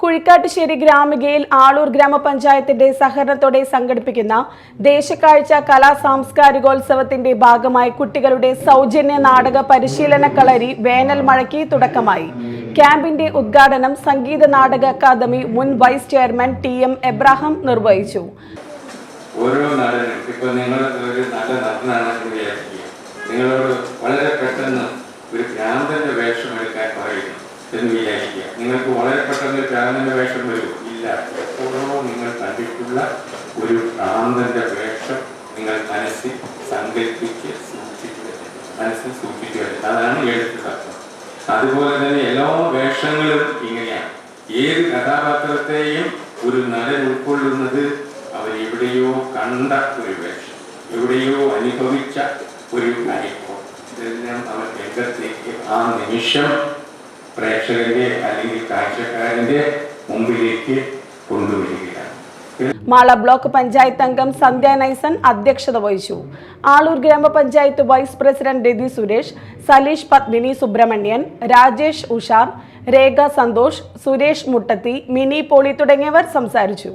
കുഴിക്കാട്ടുശ്ശേരി ഗ്രാമികയിൽ ആളൂർ ഗ്രാമപഞ്ചായത്തിന്റെ സഹകരണത്തോടെ സംഘടിപ്പിക്കുന്ന ദേശക്കാഴ്ച കലാ സാംസ്കാരികോത്സവത്തിന്റെ ഭാഗമായി കുട്ടികളുടെ സൗജന്യ നാടക പരിശീലന കളരി വേനൽ മഴയ്ക്ക് തുടക്കമായി. ക്യാമ്പിന്റെ ഉദ്ഘാടനം സംഗീത നാടക അക്കാദമി മുൻ വൈസ് ചെയർമാൻ ടി.എം. എബ്രഹാം നിർവഹിച്ചു. ഓരോ നാടനും ഇപ്പോൾ നിങ്ങൾ ഒരു നല്ല നടനാണെന്ന് വിചാരിക്കുക, നിങ്ങളോട് വളരെ പെട്ടെന്ന് ഒരു ഭ്രാന്തന്റെ വേഷം എടുക്കാൻ പറയുന്നു എന്ന് വിചാരിക്കുക. നിങ്ങൾക്ക് വളരെ പെട്ടെന്ന് ഒരു ഭ്രാന്തന്റെ വേഷം വരും ഇല്ല. എപ്പോഴോ നിങ്ങൾ കണ്ടിട്ടുള്ള ഒരു ഭ്രാന്തന്റെ വേഷം നിങ്ങൾ മനസ്സിൽ സങ്കല്പിച്ച് സൂക്ഷിച്ചു വരും. അതാണ് എഴുത്തുകാർക്കും. അതുപോലെ തന്നെ എല്ലാ വേഷങ്ങളും ഇങ്ങനെയാണ്. ഏത് കഥാപാത്രത്തെയും ഒരു നടൻ ഉൾക്കൊള്ളുന്നത് അവരെവിടെയോ കണ്ട ഒരു വേഷം, എവിടെയോ അനുഭവിച്ച ഒരു അനുഭവം, ഇതെല്ലാം അവർ രംഗത്തേക്ക് ആ നിമിഷം പ്രേക്ഷകന്റെ അല്ലെങ്കിൽ കാഴ്ചക്കാരന്റെ മുമ്പിലേക്ക് കൊണ്ടുവരികയാണ്. മാള ബ്ലോക്ക് പഞ്ചായത്ത് അംഗം സന്ധ്യ നൈസൻ അധ്യക്ഷത വഹിച്ചു. ആളൂർ ഗ്രാമപഞ്ചായത്ത് വൈസ് പ്രസിഡന്റ് രതി സുരേഷ്, സലീഷ് പത്മിനി സുബ്രഹ്മണ്യൻ, രാജേഷ് ഉഷാർ, രേഖ സന്തോഷ്, സുരേഷ് മുട്ടത്തി, മിനി പോളി തുടങ്ങിയവർ സംസാരിച്ചു.